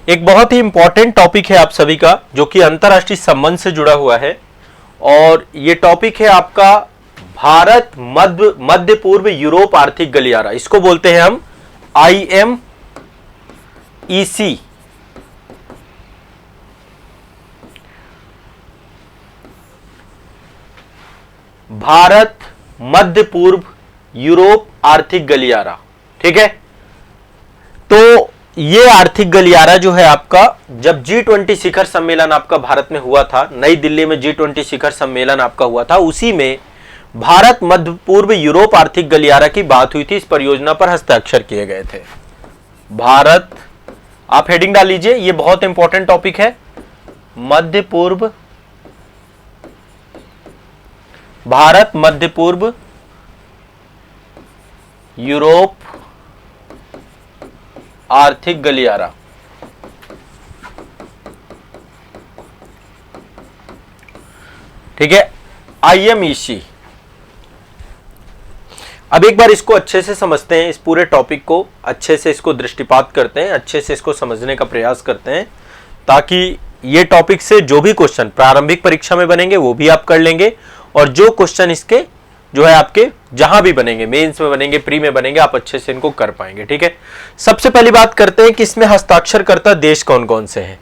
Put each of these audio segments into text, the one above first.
एक बहुत ही important topic है आप सभी का, जो कि अंतरराष्ट्रीय संबंध से जुड़ा हुआ है। और ये टॉपिक है आपका भारत मध्य पूर्व यूरोप आर्थिक गलियारा। इसको बोलते हैं हम IMEC। भारत मध्य पूर्व यूरोप आर्थिक गलियारा, ठीक है। तो ये आर्थिक गलियारा जो है आपका, जब G20 शिखर सम्मेलन आपका भारत में हुआ था, नई दिल्ली में G20 शिखर सम्मेलन आपका हुआ था, उसी में भारत मध्य पूर्व यूरोप आर्थिक गलियारा की बात हुई थी। इस परियोजना पर हस्ताक्षर किए गए थे। भारत, आप हेडिंग डाल लीजिए, ये बहुत इंपॉर्टेंट टॉपिक है। मध्य पूर्व, भारत मध्य पूर्व यूरोप आर्थिक गलियारा। ठीक है, IMEC। अब एक बार इसको अच्छे से समझते हैं, इस पूरे टॉपिक को अच्छे से इसको दृष्टिपात करते हैं, अच्छे से इसको समझने का प्रयास करते हैं, ताकि ये टॉपिक से जो भी क्वेश्चन प्रारंभिक परीक्षा में बनेंगे वो भी आप कर लेंगे, और जो क्वेश्चन इसके जो है आपके जहां भी बनेंगे, मेंस में बनेंगे, प्री में बनेंगे, आप अच्छे से इनको कर पाएंगे। ठीक है, सबसे पहली बात करते हैं कि इसमें हस्ताक्षरकर्ता देश कौन कौन से हैं।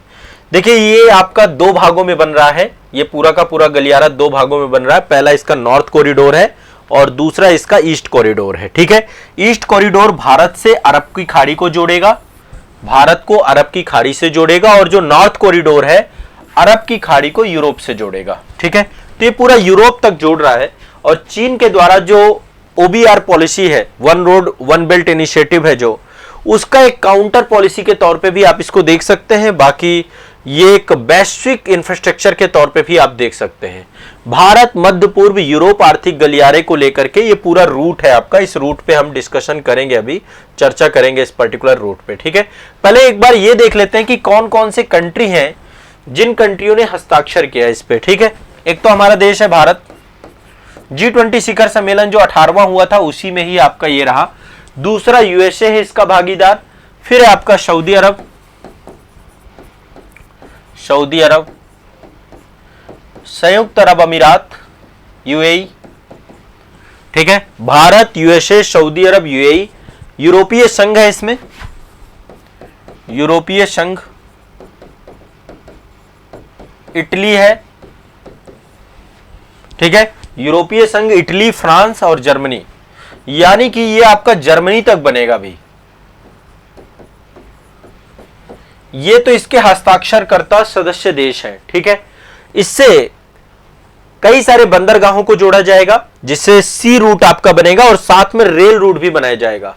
देखिए, ये आपका दो भागों में बन रहा है, ये पूरा का पूरा गलियारा दो भागों में बन रहा है। पहला इसका नॉर्थ कॉरिडोर है और दूसरा इसका ईस्ट कॉरिडोर है। ठीक है, ईस्ट कॉरिडोर भारत से अरब की खाड़ी को जोड़ेगा, भारत को अरब की खाड़ी से जोड़ेगा, और जो नॉर्थ कॉरिडोर है अरब की खाड़ी को यूरोप से जोड़ेगा। ठीक है, तो ये पूरा यूरोप तक जोड़ रहा है। और चीन के द्वारा जो OBR पॉलिसी है, one road one belt initiative है, जो उसका एक काउंटर पॉलिसी के तौर पे भी आप इसको देख सकते हैं। बाकी ये एक वैश्विक इंफ्रास्ट्रक्चर के तौर पे भी आप देख सकते हैं। भारत मध्य पूर्व यूरोप आर्थिक गलियारे को लेकर के ये पूरा रूट है आपका। इस रूट पे हम डिस्कशन करेंगे, अभी चर्चा करेंगे इस पर्टिकुलर रूट पे। ठीक है, पहले एक बार ये देख लेते हैं कि कौन कौन से कंट्री हैं जिन कंट्रियों ने हस्ताक्षर किया इस पे। ठीक है, एक तो हमारा देश है भारत। G20 शिखर सम्मेलन जो 18वां हुआ था उसी में ही आपका ये रहा। दूसरा USA है इसका भागीदार, फिर है आपका सऊदी अरब, संयुक्त अरब अमीरात UAE। ठीक है, भारत, USA, सऊदी अरब, UAE। यूरोपीय संघ है इसमें, यूरोपीय संघ, इटली है। ठीक है, यूरोपीय संघ, इटली, फ्रांस और जर्मनी, यानी कि ये आपका जर्मनी तक बनेगा भी। ये तो इसके हस्ताक्षरकर्ता सदस्य देश हैं। ठीक है, इससे कई सारे बंदरगाहों को जोड़ा जाएगा, जिससे सी रूट आपका बनेगा और साथ में रेल रूट भी बनाया जाएगा।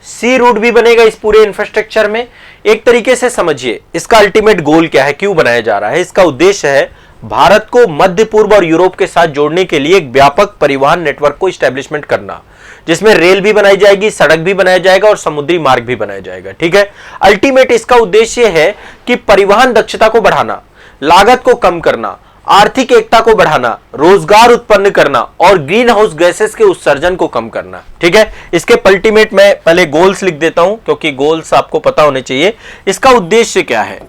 सी रूट भी बनेगा इस पूरे इंफ्रास्ट्रक्चर में। एक तरीके से समझिए इसका अल्टीमेट गोल क्या है, क्यों बनाया जा रहा है। इसका उद्देश्य है भारत को मध्य पूर्व और यूरोप के साथ जोड़ने के लिए एक व्यापक परिवहन नेटवर्क को इस्टेब्लिशमेंट करना, जिसमें रेल भी बनाई जाएगी, सड़क भी बनाया जाएगा और समुद्री मार्ग भी बनाया जाएगा। ठीक है, अल्टीमेट इसका उद्देश्य है कि परिवहन दक्षता को बढ़ाना, लागत को कम करना, आर्थिक एकता को बढ़ाना, रोजगार उत्पन्न करना और ग्रीन हाउस गैसेस के उत्सर्जन को कम करना। ठीक है, इसके अल्टीमेट मैं पहले गोल्स लिख देता हूं, क्योंकि गोल्स आपको पता होने चाहिए। इसका उद्देश्य क्या है,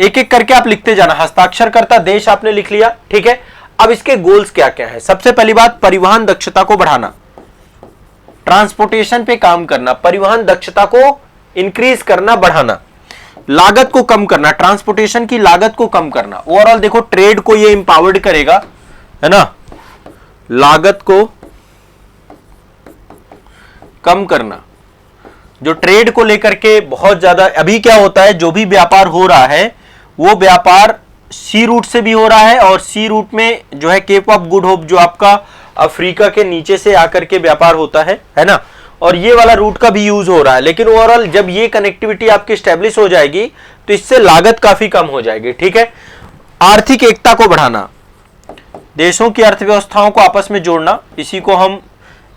एक एक करके आप लिखते जाना। हस्ताक्षरकर्ता देश आपने लिख लिया। ठीक है, अब इसके गोल्स क्या क्या है। सबसे पहली बात, परिवहन दक्षता को बढ़ाना, ट्रांसपोर्टेशन पे काम करना, परिवहन दक्षता को इंक्रीज करना, बढ़ाना, लागत को कम करना, ट्रांसपोर्टेशन की लागत को कम करना। ओवरऑल देखो, ट्रेड को ये इंपावर्ड करेगा, है ना, लागत को कम करना। जो ट्रेड को लेकर के बहुत ज्यादा अभी क्या होता है, जो भी व्यापार हो रहा है वो व्यापार सी रूट से भी हो रहा है, और सी रूट में जो है केप ऑफ गुड होप, जो आपका अफ्रीका के नीचे से आकर के व्यापार होता है ना, और ये वाला रूट का भी यूज हो रहा है। लेकिन ओवरऑल जब ये कनेक्टिविटी आपकी स्टैब्लिश हो जाएगी तो इससे लागत काफी कम हो जाएगी। ठीक है, आर्थिक एकता को बढ़ाना, देशों की अर्थव्यवस्थाओं को आपस में जोड़ना, इसी को हम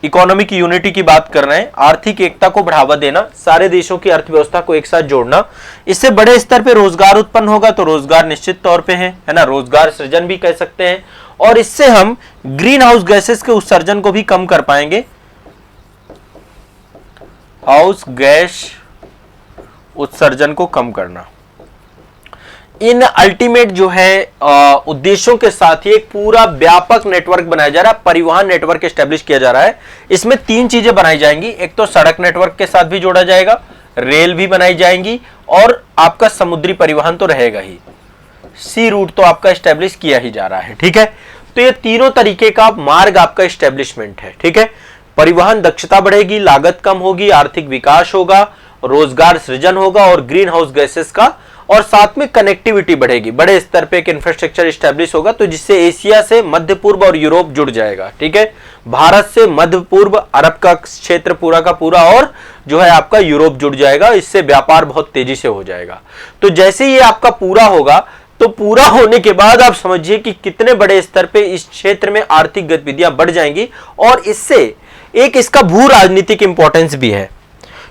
इकोनॉमिक यूनिटी की बात कर रहे हैं। आर्थिक एकता को बढ़ावा देना, सारे देशों की अर्थव्यवस्था को एक साथ जोड़ना, इससे बड़े स्तर पे रोजगार उत्पन्न होगा। तो रोजगार निश्चित तौर पे है ना, रोजगार सृजन भी कह सकते हैं, और इससे हम ग्रीन हाउस गैसेस के उत्सर्जन को भी कम कर पाएंगे। हाउस गैस उत्सर्जन को कम करना, इन अल्टीमेट जो है उद्देश्यों के साथ ही एक पूरा व्यापक नेटवर्क बनाया जा रहा है, परिवहन नेटवर्क एस्टेब्लिश किया जा रहा है। इसमें 3 चीजें बनाई जाएंगी, एक तो सड़क नेटवर्क के साथ भी जोड़ा जाएगा, रेल भी बनाई जाएंगी और आपका समुद्री परिवहन तो रहेगा ही, सी रूट तो आपका एस्टेब्लिश किया ही जा रहा है। ठीक है, तो ये तीनों तरीके का मार्ग आपका एस्टेब्लिशमेंट है। ठीक है, परिवहन दक्षता बढ़ेगी, लागत कम होगी, आर्थिक विकास होगा, रोजगार सृजन होगा और ग्रीन हाउस गैसेस का, और साथ में कनेक्टिविटी बढ़ेगी, बड़े स्तर पे एक इंफ्रास्ट्रक्चर एस्टेब्लिश होगा, तो जिससे एशिया से मध्य पूर्व और यूरोप जुड़ जाएगा। ठीक है, भारत से मध्य पूर्व, अरब का क्षेत्र पूरा का पूरा और जो है आपका यूरोप जुड़ जाएगा, इससे व्यापार बहुत तेजी से हो जाएगा। तो जैसे ये आपका पूरा होगा, तो पूरा होने के बाद आप समझिए कि कितने बड़े स्तर पे इस क्षेत्र में आर्थिक गतिविधियां बढ़ जाएंगी, और इससे एक इसका भू राजनीतिक इंपॉर्टेंस भी है।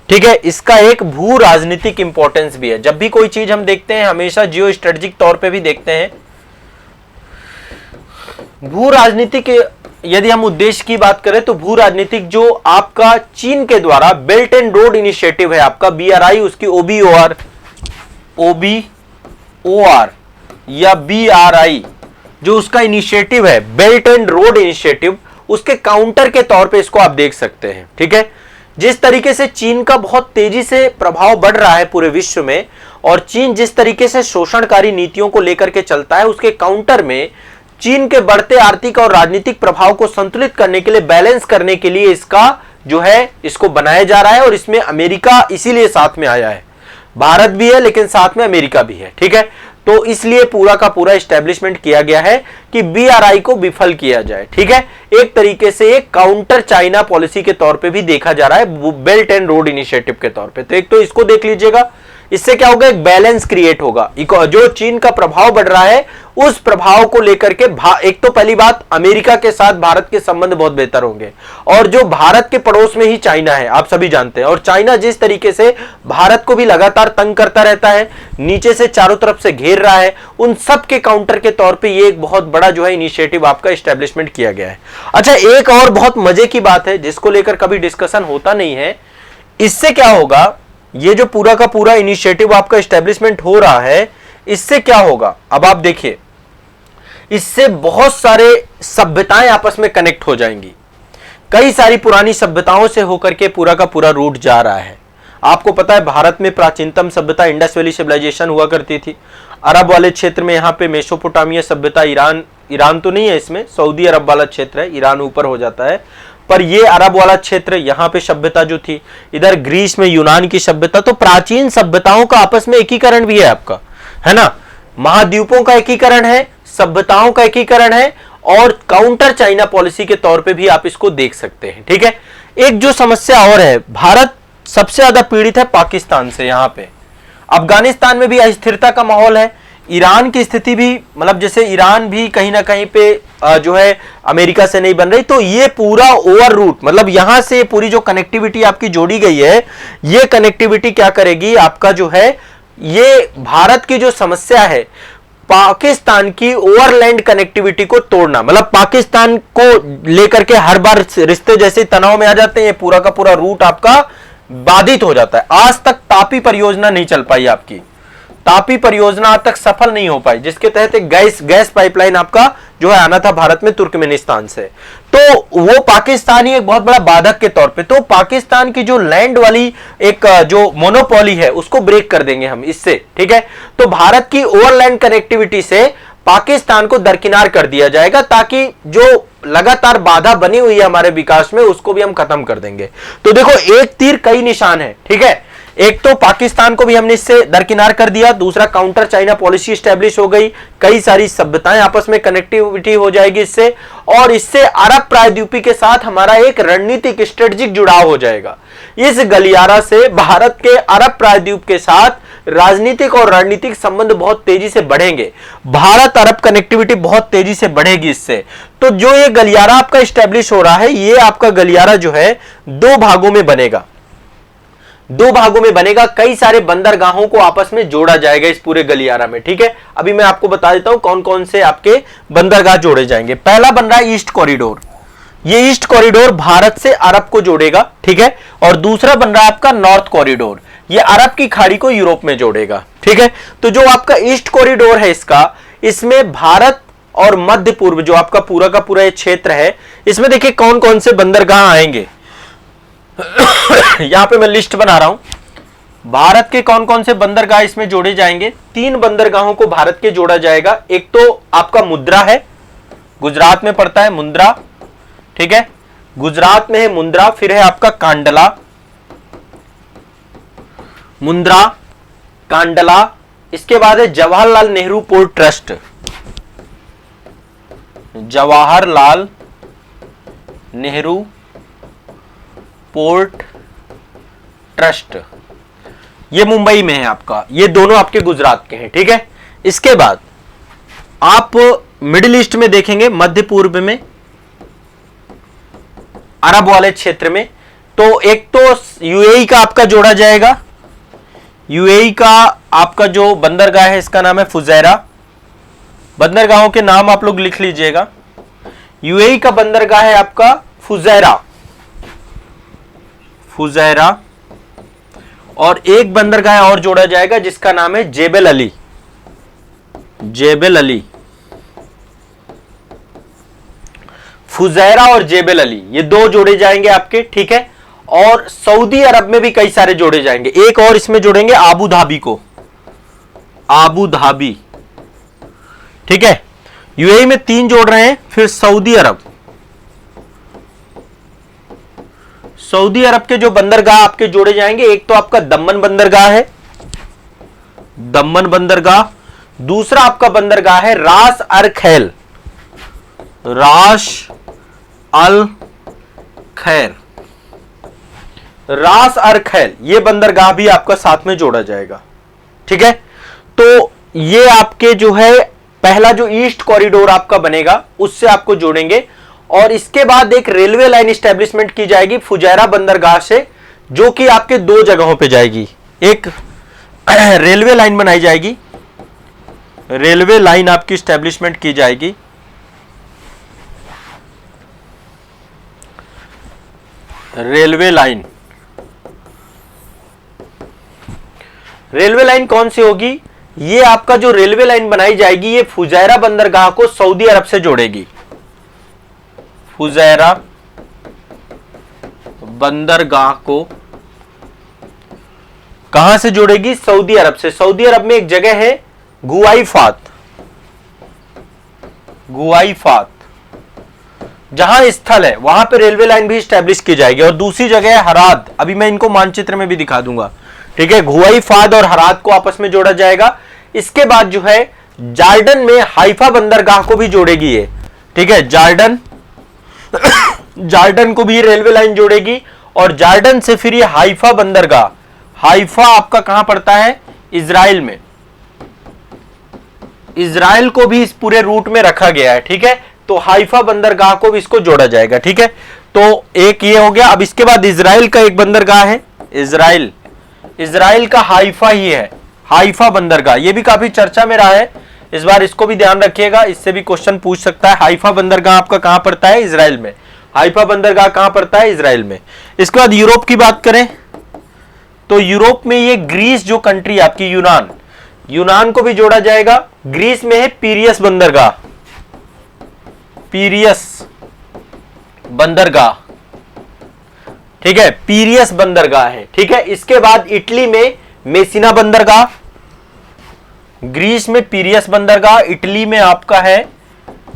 ठीक है, इसका एक भू राजनीतिक इंपॉर्टेंस भी है। जब भी कोई चीज हम देखते हैं हमेशा जियो स्ट्रेटेजिक तौर पे भी देखते हैं। भू राजनीतिक, यदि हम उद्देश्य की बात करें तो भू राजनीतिक जो आपका चीन के द्वारा बेल्ट एंड रोड इनिशिएटिव है आपका BRI, उसकी OBOR या BRI जो उसका इनिशिएटिव है, बेल्ट एंड रोड इनिशिएटिव, उसके काउंटर के तौर पे इसको आप देख सकते हैं। ठीक है, जिस तरीके से चीन का बहुत तेजी से प्रभाव बढ़ रहा है पूरे विश्व में, और चीन जिस तरीके से शोषणकारी नीतियों को लेकर के चलता है, उसके काउंटर में चीन के बढ़ते आर्थिक और राजनीतिक प्रभाव को संतुलित करने के लिए, बैलेंस करने के लिए इसका जो है इसको बनाया जा रहा है, और इसमें अमेरिका इसीलिए साथ में आया है। भारत भी है लेकिन साथ में अमेरिका भी है। ठीक है, तो इसलिए पूरा का पूरा एस्टेब्लिशमेंट किया गया है कि BRI को विफल किया जाए। ठीक है, एक तरीके से एक काउंटर चाइना पॉलिसी के तौर पे भी देखा जा रहा है, बेल्ट एंड रोड इनिशिएटिव के तौर पे। तो एक तो इसको देख लीजिएगा, इससे क्या होगा, एक बैलेंस क्रिएट होगा। जो चीन का प्रभाव बढ़ रहा है उस प्रभाव को लेकर के एक तो पहली बात, अमेरिका के साथ भारत के संबंध बहुत बेहतर होंगे, और जो भारत के पड़ोस में ही चाइना है, आप सभी जानते हैं, और चाइना जिस तरीके से भारत को भी लगातार तंग करता रहता है, नीचे से चारों तरफ से घेर रहा है, उन सब के काउंटर के तौर पे ये एक बहुत बड़ा जो है इनिशिएटिव आपका एस्टेब्लिशमेंट किया गया है। अच्छा, एक और बहुत मजे की बात है जिसको लेकर कभी डिस्कशन होता नहीं है, इससे क्या होगा, ये जो पूरा का पूरा इनिशिएटिव आपका एस्टेब्लिशमेंट हो रहा है, इससे क्या होगा, अब आप देखिए, इससे बहुत सारे सभ्यताएं आपस में कनेक्ट हो जाएंगी। कई सारी पुरानी सभ्यताओं से होकर के पूरा का पूरा रूट जा रहा है। आपको पता है भारत में प्राचीनतम सभ्यता इंडस वैली सिविलाइजेशन हुआ करती थी। अरब वाले क्षेत्र में यहाँ पे मेसोपोटामिया सभ्यता, ईरान तो नहीं है इसमें, सऊदी अरब वाला क्षेत्र है, ईरान ऊपर हो जाता है, पर ये अरब वाला क्षेत्र, यहाँ पे सभ्यता जो थी, इधर ग्रीस में यूनान की सभ्यता। तो प्राचीन सभ्यताओं का आपस में एकीकरण भी है आपका, है ना, महाद्वीपों का एकीकरण है, सभ्यताओं का एकीकरण है, और काउंटर चाइना पॉलिसी के तौर पे भी आप इसको देख सकते हैं। ठीक है, एक जो समस्या और है, भारत सबसे ज्यादा पीड़ित है पाकिस्तान से। यहाँ पे अफगानिस्तान में भी अस्थिरता का माहौल है, ईरान की स्थिति भी, मतलब जैसे ईरान भी कहीं ना कहीं पे जो है अमेरिका से नहीं बन रही। तो ये पूरा ओवर रूट, मतलब यहां से पूरी जो कनेक्टिविटी आपकी जोड़ी गई है, ये कनेक्टिविटी क्या करेगी, आपका जो है ये भारत की जो समस्या है, पाकिस्तान की ओवरलैंड कनेक्टिविटी को तोड़ना, मतलब पाकिस्तान को लेकर के हर बार रिश्ते जैसे तनाव में आ जाते हैं, ये पूरा का पूरा रूट आपका बाधित हो जाता है। आज तक तापी परियोजना नहीं चल पाई आपकी, तापी परियोजना आज तक सफल नहीं हो पाई, जिसके तहत एक गैस पाइपलाइन आपका जो है आना था भारत में तुर्कमेनिस्तान से, तो वो पाकिस्तान ही एक बहुत बड़ा बाधक के तौर पे। तो पाकिस्तान की जो लैंड वाली एक जो मोनोपोली है उसको ब्रेक कर देंगे हम इससे। ठीक है, तो भारत की ओवरलैंड कनेक्टिविटी से पाकिस्तान को दरकिनार कर दिया जाएगा, ताकि जो लगातार बाधा बनी हुई है हमारे विकास में उसको भी हम खत्म कर देंगे। तो देखो, एक तीर कई निशान है। ठीक है, एक तो पाकिस्तान को भी हमने इससे दरकिनार कर दिया, दूसरा काउंटर चाइना पॉलिसी स्टैब्लिश हो गई, कई सारी सभ्यताएं आपस में कनेक्टिविटी हो जाएगी इससे, और इससे अरब प्रायद्वीपी के साथ हमारा एक रणनीतिक स्ट्रेटेजिक जुड़ाव हो जाएगा। इस गलियारा से भारत के अरब प्रायद्वीप के साथ राजनीतिक और रणनीतिक संबंध बहुत तेजी से बढ़ेंगे, भारत अरब कनेक्टिविटी बहुत तेजी से बढ़ेगी इससे। तो जो ये गलियारा आपका स्टैब्लिश हो रहा है, ये आपका गलियारा जो है दो भागों में बनेगा, कई सारे बंदरगाहों को आपस में जोड़ा जाएगा इस पूरे गलियारा में। ठीक है, अभी मैं आपको बता देता हूं कौन कौन से आपके बंदरगाह जोड़े जाएंगे। पहला बन रहा है ईस्ट कॉरिडोर, ये ईस्ट कॉरिडोर भारत से अरब को जोड़ेगा। ठीक है, और दूसरा बन रहा है आपका नॉर्थ कॉरिडोर, ये अरब की खाड़ी को यूरोप में जोड़ेगा। ठीक है। तो जो आपका ईस्ट कॉरिडोर है इसका, इसमें भारत और मध्य पूर्व जो आपका पूरा का पूरा ये क्षेत्र है, इसमें देखिए कौन कौन से बंदरगाह आएंगे। यहां पे मैं लिस्ट बना रहा हूं, भारत के कौन कौन से बंदरगाह इसमें जोड़े जाएंगे। 3 बंदरगाहों को भारत के जोड़ा जाएगा। एक तो आपका मुंद्रा है, गुजरात में पड़ता है मुंद्रा, ठीक है, गुजरात में है मुंद्रा। फिर है आपका कांडला, मुंद्रा, कांडला। इसके बाद है Jawaharlal Nehru port trust, Jawaharlal Nehru port trust, ये मुंबई में है आपका। ये दोनों आपके गुजरात के हैं, ठीक है। इसके बाद आप मिडिल ईस्ट में देखेंगे, मध्य पूर्व में, अरब वाले क्षेत्र में, तो एक तो यूएई का आपका जोड़ा जाएगा। यूएई का आपका जो बंदरगाह है इसका नाम है फुजैरा। बंदरगाहों के नाम आप लोग लिख लीजिएगा। यूएई का बंदरगाह है आपका फुजैरा, फुजैरा। और एक बंदरगाह और जोड़ा जाएगा जिसका नाम है जेबल अली, जेबल अली। फुजैरा और जेबल अली, ये 2 जोड़े जाएंगे आपके, ठीक है। और सऊदी अरब में भी कई सारे जोड़े जाएंगे। एक और इसमें जोड़ेंगे आबू धाबी को, आबू धाबी, ठीक है। यूएई में 3 जोड़ रहे हैं। फिर सऊदी अरब, सऊदी अरब के जो बंदरगाह आपके जोड़े जाएंगे, एक तो आपका दम्मन बंदरगाह है, दम्मन बंदरगाह। दूसरा आपका बंदरगाह है रास अल खैल, रास अल खैर, रास अल खैल, ये बंदरगाह भी आपका साथ में जोड़ा जाएगा, ठीक है। तो ये आपके जो है पहला जो ईस्ट कॉरिडोर आपका बनेगा उससे आपको जोड़ेंगे। और इसके बाद एक रेलवे लाइन स्टैब्लिशमेंट की जाएगी फुजैरा बंदरगाह से, जो कि आपके 2 जगहों पे जाएगी। एक रेलवे लाइन बनाई जाएगी, रेलवे लाइन आपकी स्टैब्लिशमेंट की जाएगी। रेलवे लाइन, रेलवे लाइन कौन सी होगी? ये आपका जो रेलवे लाइन बनाई जाएगी ये फुजैरा बंदरगाह को सऊदी अरब से जोड़ेगी। फुजैरा बंदरगाह को कहां से जोड़ेगी? सऊदी अरब से। सऊदी अरब में एक जगह है गुआईफात, गुआईफात जहां स्थल है वहां पे रेलवे लाइन भी स्टैब्लिश की जाएगी। और दूसरी जगह है हराद, अभी मैं इनको मानचित्र में भी दिखा दूंगा, ठीक है। गुआईफात और हराद को आपस में जोड़ा जाएगा। इसके बाद जो है जार्डन में हाइफा बंदरगाह को भी जोड़ेगी ये, ठीक है। जार्डन, जार्डन को भी रेलवे लाइन जोड़ेगी। और जार्डन से फिर ये हाइफा बंदरगाह, हाइफा आपका कहां पड़ता है? इजराइल में। इजराइल को भी इस पूरे रूट में रखा गया है, ठीक है। तो हाइफा बंदरगाह को भी इसको जोड़ा जाएगा, ठीक है। तो एक ये हो गया। अब इसके बाद इजराइल का एक बंदरगाह है, इजराइल, इजराइल का हाइफा ही है, हाइफा बंदरगाह। ये भी काफी चर्चा में रहा है, इस बार इसको भी ध्यान रखिएगा, इससे भी क्वेश्चन पूछ सकता है। हाइफा बंदरगाह आपका कहां पड़ता है? इजराइल में। हाइफा बंदरगाह कहां पड़ता है? इजराइल में। इसके बाद यूरोप की बात करें तो यूरोप में ये ग्रीस जो कंट्री आपकी, यूनान, यूनान को भी जोड़ा जाएगा। ग्रीस में है पीरियस बंदरगाह, पीरियस बंदरगाह, ठीक है, पीरियस बंदरगाह है, ठीक है। इसके बाद इटली में मेसिना बंदरगाह, ग्रीस में पीरियस बंदरगाह, इटली में आपका है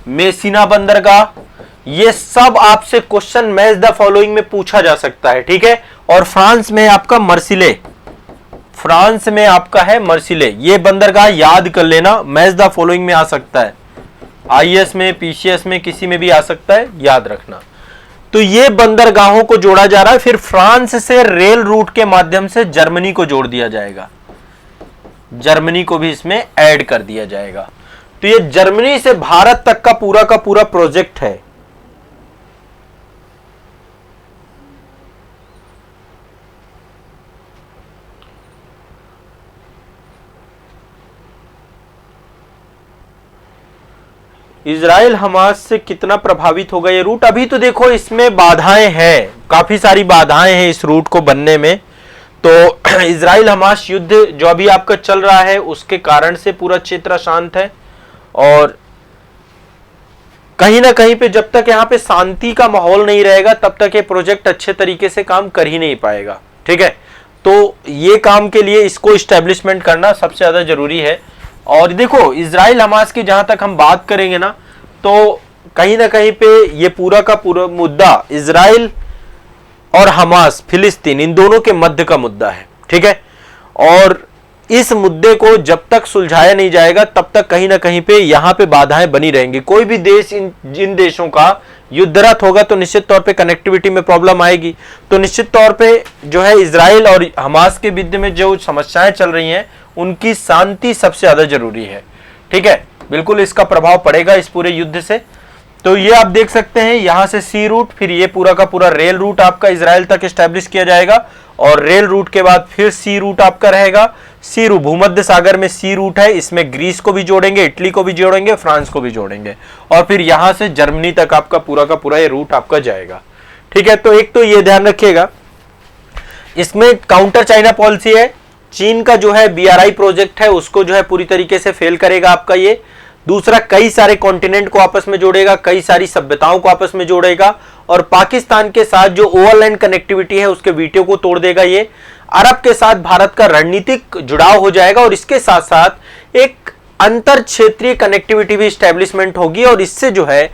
मेसिना बंदरगाह। ये सब आपसे क्वेश्चन मैच द फॉलोइंग में पूछा जा सकता है, ठीक है। और फ्रांस में आपका मर्सिले, फ्रांस में आपका है मर्सिले। ये बंदरगाह याद कर लेना, मैच द फॉलोइंग में आ सकता है, आईएएस में, पीसीएस में, किसी में भी आ सकता है, याद रखना। तो ये बंदरगाहों को जोड़ा जा रहा है। फिर फ्रांस से रेल रूट के माध्यम से जर्मनी को जोड़ दिया जाएगा, जर्मनी को भी इसमें ऐड कर दिया जाएगा। तो ये जर्मनी से भारत तक का पूरा प्रोजेक्ट है। इजराइल हमास से कितना प्रभावित होगा ये रूट? अभी तो देखो इसमें बाधाएं हैं, काफी सारी बाधाएं हैं इस रूट को बनने में। तो इजराइल हमास युद्ध जो अभी आपका चल रहा है उसके कारण से पूरा क्षेत्र अशांत है, और कहीं ना कहीं पे जब तक यहाँ पे शांति का माहौल नहीं रहेगा तब तक ये प्रोजेक्ट अच्छे तरीके से काम कर ही नहीं पाएगा। ठीक है, तो ये काम के लिए इसको इस्टेब्लिशमेंट करना सबसे ज्यादा जरूरी है। और देखो इजराइल हमास की जहां तक हम बात करेंगे ना, तो कहीं ना कहीं पे ये पूरा का पूरा मुद्दा इजराइल और हमास फिलिस्तीन इन दोनों के मध्य का मुद्दा है। ठीक है, और इस मुद्दे को जब तक सुलझाया नहीं जाएगा तब तक कहीं ना कहीं पे यहां पे बाधाएं बनी रहेंगी। कोई भी देश जिन देशों का युद्धरत होगा तो निश्चित तौर पे कनेक्टिविटी में प्रॉब्लम आएगी। तो निश्चित तौर पे जो है इजराइल और हमास के बीच में जो समस्याएं चल रही हैं उनकी शांति सबसे ज्यादा जरूरी है। ठीक है, बिल्कुल इसका प्रभाव पड़ेगा इस पूरे युद्ध से। तो ये आप देख सकते हैं यहां से सी रूट, फिर ये पूरा का पूरा रेल रूट आपका इजराइल तक एस्टेब्लिश किया जाएगा, और रेल रूट के बाद फिर सी रूट आपका रहेगा। सी रूट भूमध्य सागर में सी रूट है, इसमें ग्रीस को भी जोड़ेंगे, इटली को भी जोड़ेंगे, फ्रांस को भी जोड़ेंगे, और फिर यहां से जर्मनी तक आपका पूरा का पूरा ये रूट आपका जाएगा। ठीक है, तो एक तो ये ध्यान रखिएगा इसमें काउंटर चाइना पॉलिसी है। चीन का जो है BRI प्रोजेक्ट है उसको जो है पूरी तरीके से फेल करेगा आपका ये। दूसरा, कई सारे कॉन्टिनेंट को आपस में जोड़ेगा, कई सारी सभ्यताओं को आपस में जोड़ेगा, और पाकिस्तान के साथ जो ओवरलैंड कनेक्टिविटी है उसके वीटो को तोड़ देगा ये। अरब के साथ भारत का रणनीतिक जुड़ाव हो जाएगा, और इसके साथ साथ एक अंतर क्षेत्रीय कनेक्टिविटी भी स्टैब्लिशमेंट होगी, और इससे जो है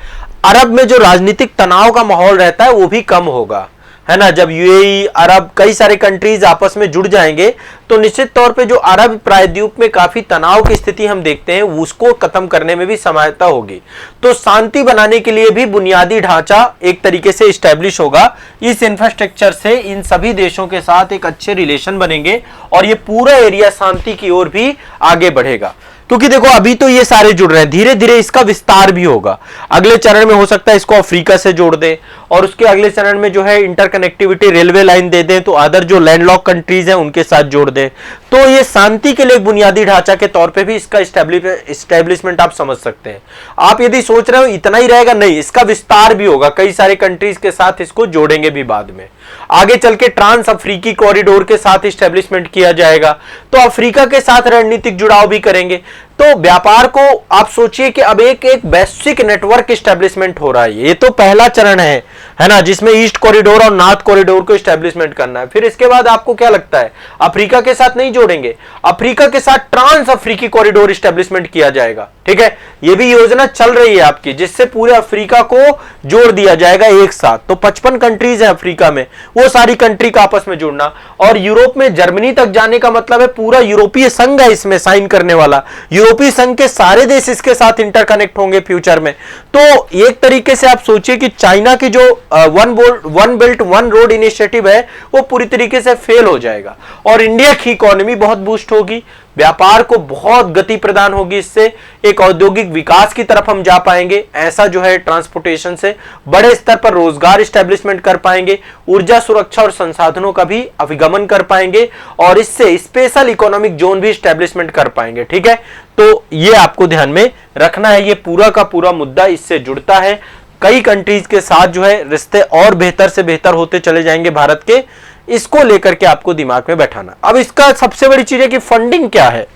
अरब में जो राजनीतिक तनाव का माहौल रहता है वो भी कम होगा, है ना। जब UAE, अरब, कई सारे कंट्रीज आपस में जुड़ जाएंगे तो निश्चित तौर पे जो अरब प्रायद्वीप में काफी तनाव की स्थिति हम देखते हैं उसको खत्म करने में भी सहायता होगी। तो शांति बनाने के लिए भी बुनियादी ढांचा एक तरीके से स्टैब्लिश होगा। इस इंफ्रास्ट्रक्चर से इन सभी देशों के साथ एक अच्छे रिलेशन बनेंगे और ये पूरा एरिया शांति की ओर भी आगे बढ़ेगा। क्योंकि देखो अभी तो ये सारे जुड़ रहे हैं, धीरे धीरे इसका विस्तार भी होगा। अगले चरण में हो सकता है इसको अफ्रीका से जोड़ दे, और उसके अगले चरण में जो है इंटरकनेक्टिविटी रेलवे लाइन दे दें, तो अदर जो लैंडलॉक कंट्रीज हैं उनके साथ जोड़ दें। तो ये शांति के लिए बुनियादी ढांचा के तौर पे भी इसका इस्टेब्लिशमेंट आप समझ सकते हैं। आप यदि सोच रहे हो इतना ही रहेगा, नहीं, इसका विस्तार भी होगा, कई सारे कंट्रीज के साथ इसको जोड़ेंगे भी बाद में। आगे चल के ट्रांस अफ्रीकी कॉरिडोर के साथ इस्टेब्लिशमेंट किया जाएगा, तो अफ्रीका के साथ रणनीतिक जुड़ाव भी करेंगे। तो व्यापार को आप सोचिए कि अब एक वैश्विक नेटवर्क इस्टेब्लिशमेंट हो रहा है। ये तो पहला चरण है ना, जिसमें ईस्ट कॉरिडोर और नॉर्थ कॉरिडोर को इस्टेब्लिशमेंट करना है। फिर इसके बाद आपको क्या लगता है, अफ्रीका के साथ नहीं जोड़ेंगे, अफ्रीका के साथ ट्रांस अफ्रीकी कॉरिडोर इस्टेब्लिशमेंट किया जाएगा। ठीक है, ये भी योजना चल रही है आपकी, जिससे पूरे अफ्रीका को जोड़ दिया जाएगा एक साथ। तो 55 कंट्रीज है अफ्रीका में, वो सारी कंट्री का आपस में जुड़ना। और यूरोप में जर्मनी तक जाने का मतलब है पूरा यूरोपीय संघ है इसमें साइन करने वाला, यूरोपीय संघ के सारे देश इसके साथ इंटरकनेक्ट होंगे फ्यूचर में। तो एक तरीके से आप सोचिए कि चाइना की जो one belt one road initiative है वो पूरी तरीके से फेल हो जाएगा, और इंडिया की इकोनॉमी बहुत बूस्ट होगी, व्यापार को बहुत गति प्रदान होगी, इससे एक औद्योगिक विकास की तरफ हम जा पाएंगे। ऐसा जो है ट्रांसपोर्टेशन से बड़े स्तर पर रोजगार इस्टेब्लिशमेंट कर पाएंगे, ऊर्जा सुरक्षा और संसाधनों का भी अभिगमन कर पाएंगे, और इससे स्पेशल इकोनॉमिक जोन भी इस्टेब्लिशमेंट कर पाएंगे। ठीक है, तो ये आपको ध्यान में रखना है, ये पूरा का पूरा मुद्दा इससे जुड़ता है। कई कंट्रीज के साथ जो है रिश्ते और बेहतर से बेहतर होते चले जाएंगे भारत के, इसको लेकर के आपको दिमाग में बैठाना। अब इसका सबसे बड़ी चीज है कि फंडिंग क्या है।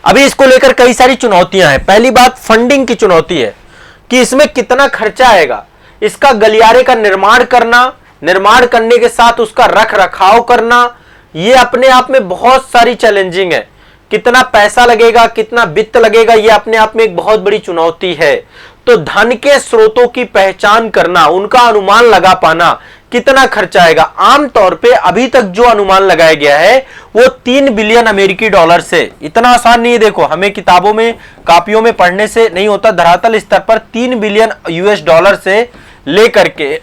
अभी इसको लेकर कई सारी चुनौतियां हैं। पहली बात फंडिंग की चुनौती है कि इसमें कितना खर्चा आएगा, इसका गलियारे का निर्माण करना, निर्माण करने के साथ उसका रख रखाव करना, ये अपने आप में बहुत सारी चैलेंजिंग है। कितना पैसा लगेगा, कितना वित्त लगेगा, ये अपने आप में एक बहुत बड़ी चुनौती है। तो धन के स्रोतों की पहचान करना, उनका अनुमान लगा पाना, कितना खर्चा आएगा। आमतौर पे अभी तक जो अनुमान लगाया गया है वो 3 बिलियन अमेरिकी डॉलर से, इतना आसान नहीं है। देखो हमें किताबों में कापियों में पढ़ने से नहीं होता, धरातल स्तर पर 3 बिलियन US डॉलर से लेकर के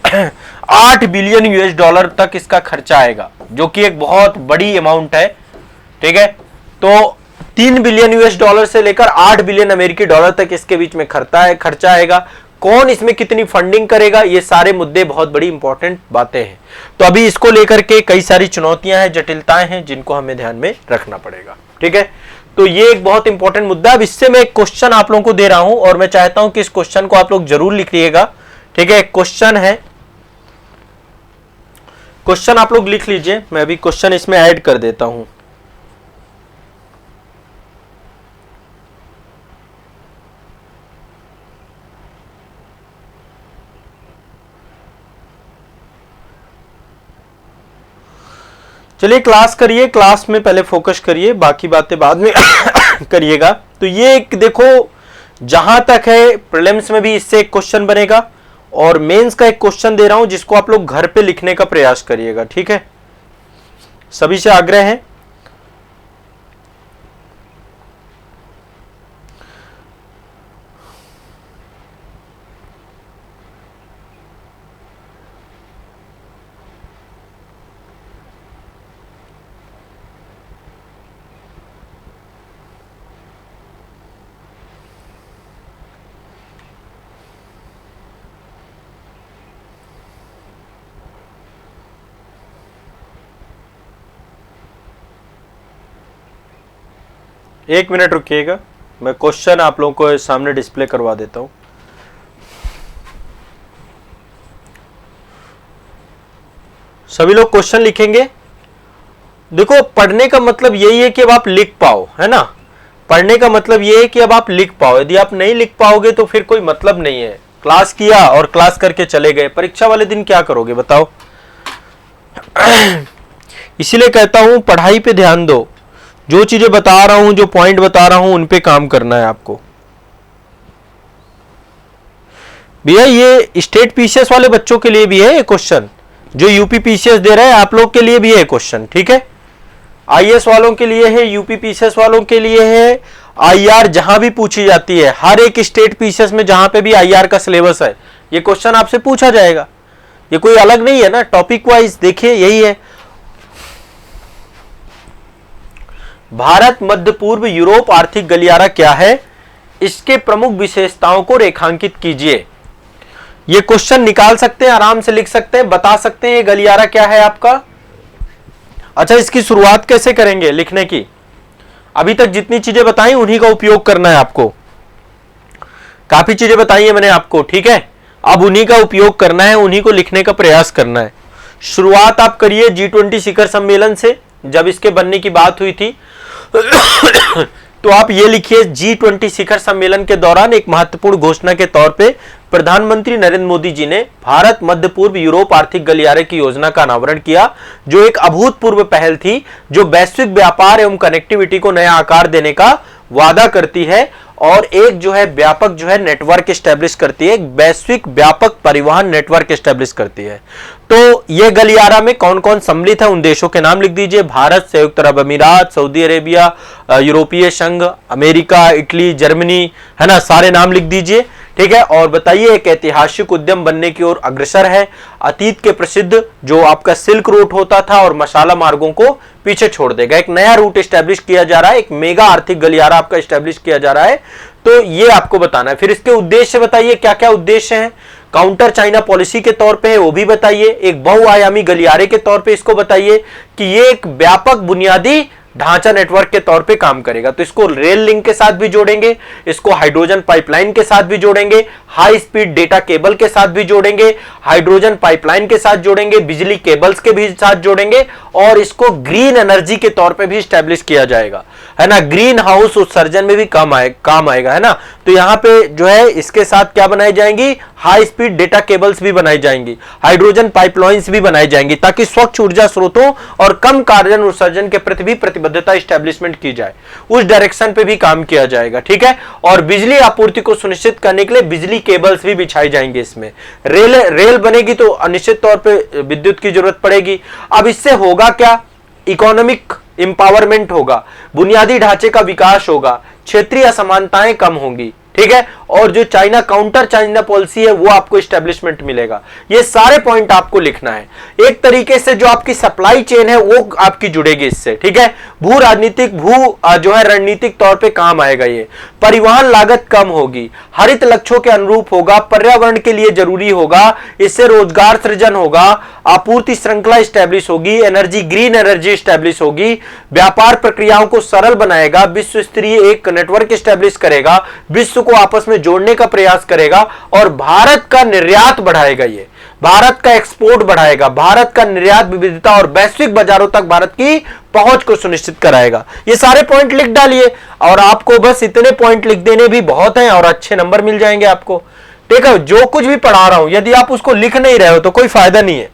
8 बिलियन US डॉलर तक इसका खर्चा आएगा, जो कि एक बहुत बड़ी अमाउंट है। ठीक है, तो 3 बिलियन US डॉलर से लेकर 8 बिलियन अमेरिकी डॉलर तक इसके बीच में खर्चा आएगा। कौन इसमें कितनी फंडिंग करेगा, ये सारे मुद्दे बहुत बड़ी इंपॉर्टेंट बातें हैं। तो अभी इसको लेकर के कई सारी चुनौतियां हैं, जटिलताएं हैं, जिनको हमें ध्यान में रखना पड़ेगा। ठीक है, तो ये एक बहुत इंपॉर्टेंट मुद्दा। अब इससे मैं एक क्वेश्चन आप लोगों को दे रहा हूं, और मैं चाहता हूं कि इस क्वेश्चन को आप लोग जरूर लिखिएगा। ठीक है, क्वेश्चन है क्वेश्चन आप लोग लिख लीजिए, मैं अभी क्वेश्चन इसमें ऐड कर देता हूं। चलिए क्लास करिए, क्लास में पहले फोकस करिए, बाकी बातें बाद में करिएगा। तो ये एक देखो, जहां तक है प्रीलिम्स में भी इससे एक क्वेश्चन बनेगा और मेंस का एक क्वेश्चन दे रहा हूं जिसको आप लोग घर पे लिखने का प्रयास करिएगा, ठीक है? सभी से आग्रह है। एक मिनट रुकिएगा, मैं क्वेश्चन आप लोगों को सामने डिस्प्ले करवा देता हूं। सभी लोग क्वेश्चन लिखेंगे। देखो, पढ़ने का मतलब यही है कि अब आप लिख पाओ, है ना? पढ़ने का मतलब यह है कि अब आप लिख पाओ। यदि आप नहीं लिख पाओगे तो फिर कोई मतलब नहीं है। क्लास किया और क्लास करके चले गए, परीक्षा वाले दिन क्या करोगे बताओ? इसीलिए कहता हूं पढ़ाई पे ध्यान दो। जो चीजें बता रहा हूं, जो पॉइंट बता रहा हूं, उन पे काम करना है आपको। भैया ये स्टेट पीसीएस वाले बच्चों के लिए भी है ये क्वेश्चन, जो यूपी पीसीएस दे रहे हैं आप लोग के लिए भी है क्वेश्चन, ठीक है? आईएएस वालों के लिए है, यूपी पीसीएस वालों के लिए है। आईआर जहां भी पूछी जाती है, हर एक स्टेट पीसीएस में जहां पे भी आईआर का सिलेबस है, ये क्वेश्चन आपसे पूछा जाएगा। ये कोई अलग नहीं है ना, टॉपिक वाइज देखिए यही है। भारत मध्य पूर्व यूरोप आर्थिक गलियारा क्या है? इसके प्रमुख विशेषताओं को रेखांकित कीजिए। ये क्वेश्चन निकाल सकते हैं, आराम से लिख सकते हैं, बता सकते हैं ये गलियारा क्या है आपका। अच्छा, इसकी शुरुआत कैसे करेंगे लिखने की? अभी तक जितनी चीजें बताई उन्हीं का उपयोग करना है आपको। काफी चीजें बताई है मैंने आपको, ठीक है? अब उन्हीं का उपयोग करना है, उन्हीं को लिखने का प्रयास करना है। शुरुआत आप करिए G20 शिखर सम्मेलन से, जब इसके बनने की बात हुई थी तो आप ये लिखिए, G20 शिखर सम्मेलन के दौरान एक महत्वपूर्ण घोषणा के तौर पे प्रधानमंत्री नरेंद्र मोदी जी ने भारत मध्य पूर्व यूरोप आर्थिक गलियारे की योजना का अनावरण किया, जो एक अभूतपूर्व पहल थी, जो वैश्विक व्यापार एवं कनेक्टिविटी को नया आकार देने का वादा करती है और एक जो है व्यापक जो है नेटवर्क एस्टेब्लिश करती है, एक वैश्विक व्यापक परिवहन नेटवर्क एस्टेब्लिश करती है। तो ये गलियारा में कौन कौन सम्मिलित है, उन देशों के नाम लिख दीजिए। भारत, संयुक्त अरब अमीरात, सऊदी अरेबिया, यूरोपीय संघ, अमेरिका, इटली, जर्मनी, है ना, सारे नाम लिख दीजिए, ठीक है? और बताइए एक ऐतिहासिक उद्यम बनने की ओर अग्रसर है। अतीत के प्रसिद्ध जो आपका सिल्क रूट होता था और मसाला मार्गों को पीछे छोड़ देगा, एक नया रूट एस्टेब्लिश किया जा रहा है, एक मेगा आर्थिक गलियारा आपका एस्टेब्लिश किया जा रहा है। तो ये आपको बताना है। फिर इसके उद्देश्य बताइए, क्या क्या उद्देश्य हैं। काउंटर चाइना पॉलिसी के तौर पे है, वो भी बताइए। एक बहुआयामी गलियारे के तौर पे इसको बताइए कि ये एक व्यापक बुनियादी ढांचा नेटवर्क के तौर पे काम करेगा। तो इसको रेल लिंक के साथ भी जोड़ेंगे, इसको हाइड्रोजन पाइपलाइन के साथ भी जोड़ेंगे, हाई स्पीड डेटा केबल के साथ भी जोड़ेंगे, हाइड्रोजन पाइपलाइन के साथ जोड़ेंगे, बिजली केबल्स के भी साथ जोड़ेंगे और इसको ग्रीन एनर्जी के तौर पे भी स्टैब्लिश किया जाएगा, है ना? ग्रीन हाउस उत्सर्जन में भी काम आएगा, है ना? तो यहाँ पे जो है इसके साथ क्या बनाई जाएंगी, हाई स्पीड डेटा केबल्स भी बनाई जाएंगी, हाइड्रोजन पाइपलाइंस भी बनाई जाएंगी, ताकि स्वच्छ ऊर्जा स्रोतों और कम कार्बन उत्सर्जन के प्रति भी प्रतिबद्धता स्टैब्लिशमेंट की जाए, उस डायरेक्शन पे भी काम किया जाएगा, ठीक है? और बिजली आपूर्ति को सुनिश्चित करने के लिए बिजली केबल्स भी बिछाई जाएंगे इसमें। रेल बनेगी तो निश्चित तौर पे विद्युत की जरूरत पड़ेगी। अब इससे होगा क्या, इकोनॉमिक इंपावरमेंट होगा, बुनियादी ढांचे का विकास होगा, क्षेत्रीय असमानताएं कम होंगी, ठीक है? और जो चाइना काउंटर चाइना पॉलिसी है वो आपको एस्टेब्लिशमेंट मिलेगा। ये सारे पॉइंट आपको लिखना है। एक तरीके से जो आपकी सप्लाई चेन है वो आपकी जुड़ेगी इससे, ठीक है? भू राजनीतिक जो है रणनीतिक तौर पे काम आएगा। ये परिवहन लागत कम होगी, हरित लक्ष्यों के अनुरूप होगा, पर्यावरण के लिए जरूरी होगा, इससे रोजगार सृजन होगा, आपूर्ति श्रृंखला स्टैब्लिश होगी, एनर्जी ग्रीन एनर्जी स्टैब्लिश होगी, व्यापार प्रक्रियाओं को सरल बनाएगा, विश्व स्तरीय एक नेटवर्क स्टैब्लिश करेगा, विश्व को आपस में जोड़ने का प्रयास करेगा और भारत का निर्यात बढ़ाएगा। ये भारत का एक्सपोर्ट बढ़ाएगा, भारत का निर्यात विविधता और वैश्विक बाजारों तक भारत की पहुंच को सुनिश्चित कराएगा। ये सारे पॉइंट लिख डालिए और आपको बस इतने पॉइंट लिख देने भी बहुत हैं और अच्छे नंबर मिल जाएंगे आपको। ठीक है, जो कुछ भी पढ़ा रहा हूं यदि आप उसको लिख नहीं रहे हो तो कोई फायदा नहीं है,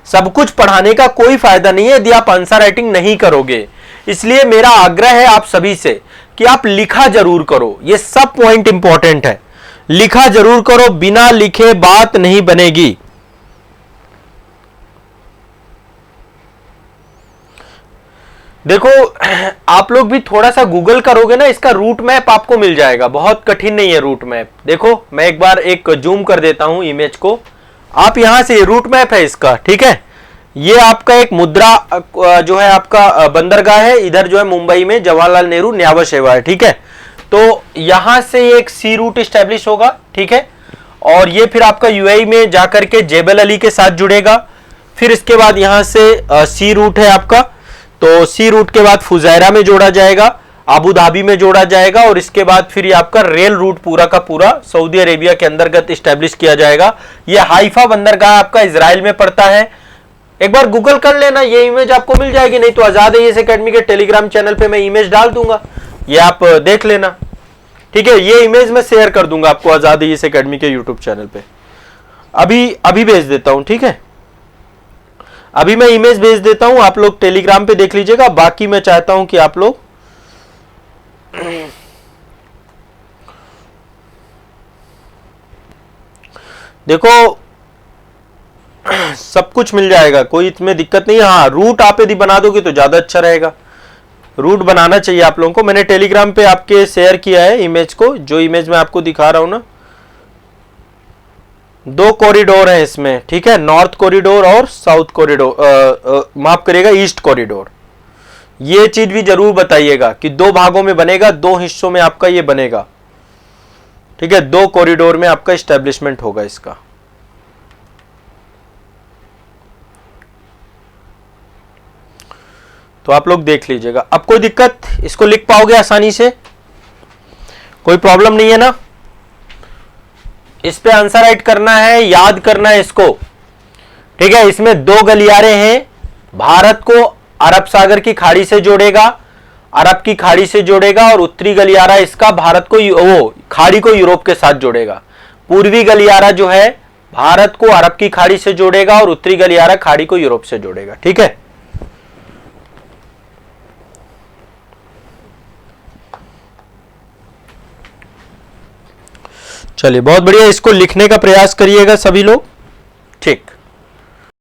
सब कुछ पढ़ाने का कोई फायदा नहीं है यदि आप आंसर राइटिंग नहीं करोगे। इसलिए मेरा आग्रह है आप सभी से कि आप लिखा जरूर करो, ये सब पॉइंट इंपॉर्टेंट है, लिखा जरूर करो, बिना लिखे बात नहीं बनेगी। देखो आप लोग भी थोड़ा सा गूगल करोगे ना, इसका रूट मैप आपको मिल जाएगा, बहुत कठिन नहीं है रूट मैप। देखो मैं एक बार एक जूम कर देता हूं इमेज को, आप यहां से रूट मैप है इसका। ठीक है, ये आपका एक मुद्रा जो है आपका बंदरगाह है, इधर जो है मुंबई में जवाहरलाल नेहरू न्यावा सेवा है। ठीक है, तो यहां से एक सी रूट स्टैब्लिश होगा। ठीक है, और ये फिर आपका यूएई में जाकर के जेबल अली के साथ जुड़ेगा। फिर इसके बाद यहां से सी रूट है आपका, तो सी रूट के बाद फुजैरा में जोड़ा जाएगा, अबू धाबी में जोड़ा जाएगा, और इसके बाद फिर ये आपका रेल रूट पूरा का पूरा सऊदी अरेबिया के अंतर्गत स्टैब्लिश किया जाएगा। ये हाइफा बंदरगाह आपका इजराइल में पड़ता है। एक बार गूगल कर लेना, ये इमेज आपको मिल जाएगी, नहीं तो आजाद है एकेडमी के टेलीग्राम चैनल पे मैं इमेज डाल दूंगा, ये आप देख लेना। ठीक है, ये इमेज मैं शेयर कर दूंगा आपको आजाद है एकेडमी के यूट्यूब चैनल पे, अभी भेज देता हूं। ठीक है, अभी मैं इमेज भेज देता हूं, आप लोग टेलीग्राम पे देख लीजिएगा। बाकी मैं चाहता हूं कि आप लोग देखो सब कुछ मिल जाएगा, कोई इसमें दिक्कत नहीं है। हाँ, रूट आप यदि बना दोगे तो ज्यादा अच्छा रहेगा, रूट बनाना चाहिए आप लोगों को। मैंने टेलीग्राम पे आपके शेयर किया है इमेज को, जो इमेज मैं आपको दिखा रहा हूं ना, 2 कॉरिडोर है इसमें। ठीक है, नॉर्थ कॉरिडोर और साउथ कॉरिडोर, माफ करिएगा ईस्ट कॉरिडोर। ये चीज भी जरूर बताइएगा कि 2 भागों में बनेगा, 2 हिस्सों में आपका ये बनेगा। ठीक है, 2 कॉरिडोर में आपका एस्टेब्लिशमेंट होगा इसका। तो आप लोग देख लीजिएगा। अब कोई दिक्कत, इसको लिख पाओगे आसानी से, कोई प्रॉब्लम नहीं है ना? इस पे आंसर राइट करना है, याद करना है इसको। ठीक है, इसमें 2 गलियारे हैं, भारत को अरब सागर की खाड़ी से जोड़ेगा, अरब की खाड़ी से जोड़ेगा, और उत्तरी गलियारा इसका भारत को वो खाड़ी को यूरोप के साथ जोड़ेगा। पूर्वी गलियारा जो है भारत को अरब की खाड़ी से जोड़ेगा और उत्तरी गलियारा खाड़ी को यूरोप से जोड़ेगा। ठीक है, चलिए बहुत बढ़िया, इसको लिखने का प्रयास करिएगा सभी लोग। ठीक।